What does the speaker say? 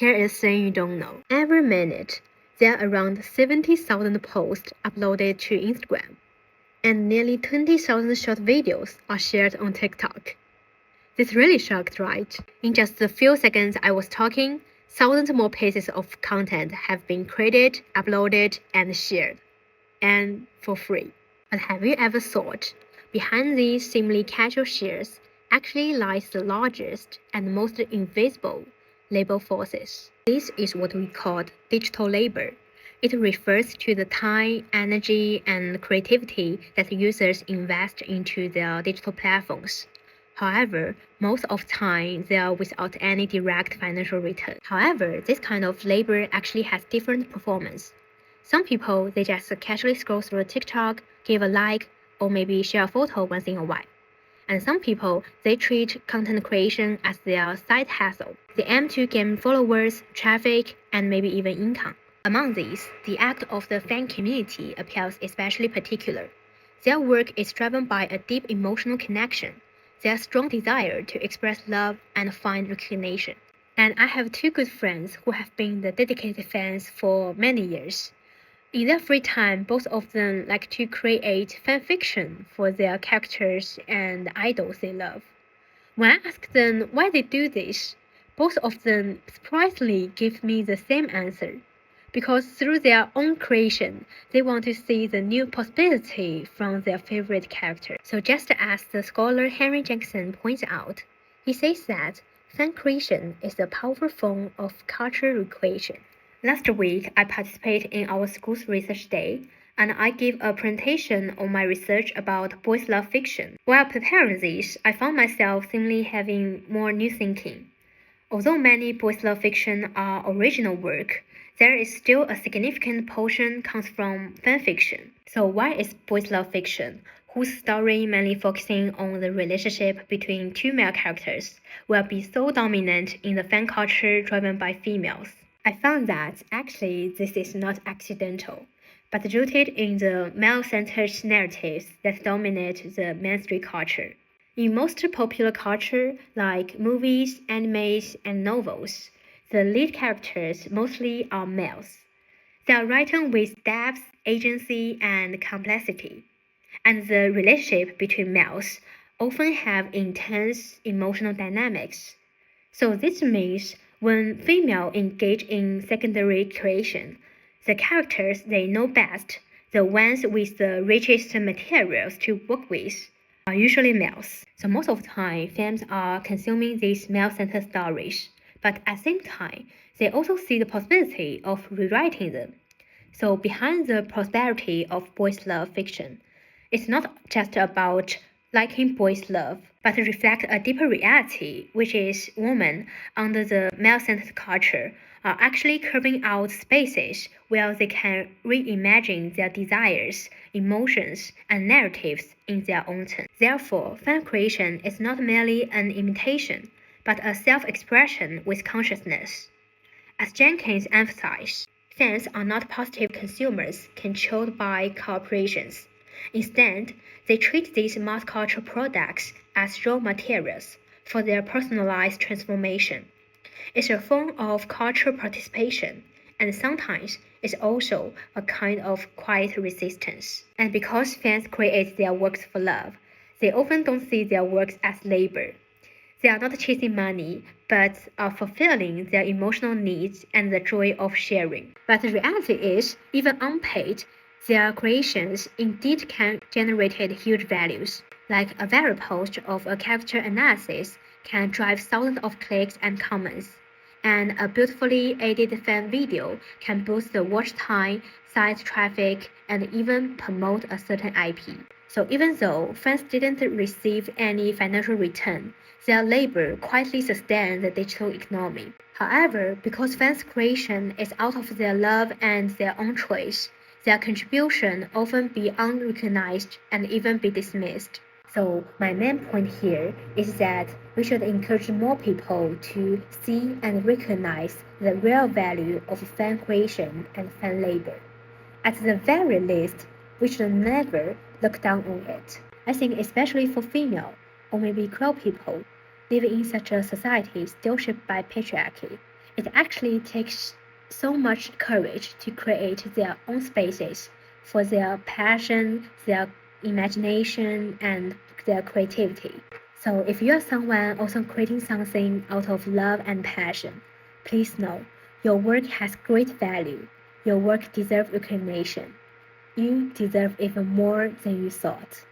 Here is something you don't know. Every minute, there are around 70,000 posts uploaded to Instagram, and nearly 20,000 short videos are shared on TikTok. This really shocked, right? In just a few seconds I was talking, thousands more pieces of content have been created, uploaded, and shared. And for free. But have you ever thought, behind these seemingly casual shares actually lies the largest and most invisible labor forces? This is what we call digital labor. It refers to the time, energy, and creativity that users invest into their digital platforms. However, most of the time, they are without any direct financial return. However, this kind of labor actually has different performance. Some people, they just casually scroll through TikTok, give a like, or maybe share a photo once in a while. And some people, they treat content creation as their side hustle. They aim to gain followers, traffic, and maybe even income. Among these, the act of the fan community appears especially particular. Their work is driven by a deep emotional connection, their strong desire to express love and find recognition. And I have two good friends who have been the dedicated fans for many years. In their free time, both of them like to create fan fiction for their characters and idols they love. When I ask them why they do this, both of them surprisingly give me the same answer. Because through their own creation, they want to see the new possibility from their favorite character. So just as the scholar Henry Jackson points out, he says that fan creation is a powerful form of cultural recreation. Last week, I participated in our school's research day, and I gave a presentation on my research about boys love fiction. While preparing this, I found myself seemingly having more new thinking. Although many boys love fiction are original work, there is still a significant portion comes from fan fiction. So why is boys love fiction, whose story mainly focusing on the relationship between two male characters, will be so dominant in the fan culture driven by females? I found that actually this is not accidental, but rooted in the male-centered narratives that dominate the mainstream culture. In most popular culture, like movies, animes, and novels, the lead characters mostly are males. They are written with depth, agency, and complexity, and the relationship between males often have intense emotional dynamics. So this means when females engage in secondary creation, the characters they know best, the ones with the richest materials to work with, are usually males. So most of the time, fans are consuming these male-centered stories, but at the same time, they also see the possibility of rewriting them. So behind the prosperity of boys' love fiction, it's not just about liking boys' love, but reflect a deeper reality, which is women under the male-centered culture are actually carving out spaces where they can reimagine their desires, emotions, and narratives in their own terms. Therefore, fan creation is not merely an imitation, but a self-expression with consciousness. As Jenkins emphasized, fans are not passive consumers controlled by corporations. Instead, they treat these mass culture products as raw materials for their personalized transformation. It's a form of cultural participation, and sometimes it's also a kind of quiet resistance. And because fans create their works for love, they often don't see their works as labor. They are not chasing money, but are fulfilling their emotional needs and the joy of sharing. But the reality is, even unpaid, their creations indeed can generate huge values. Like a viral post of a character analysis can drive thousands of clicks and comments, and a beautifully edited fan video can boost the watch time, site traffic, and even promote a certain IP. So even though fans didn't receive any financial return, their labor quietly sustained the digital economy. However, because fans' creation is out of their love and their own choice, their contribution often be unrecognized and even be dismissed. So my main point here is that we should encourage more people to see and recognize the real value of fan creation and fan labor. At the very least, we should never look down on it. I think especially for female or maybe queer people living in such a society still shaped by patriarchy, It actually takes so much courage to create their own spaces for their passion, their imagination, and their creativity. So if you are someone also creating something out of love and passion, please know your work has great value. Your work deserves recognition. You deserve even more than you thought.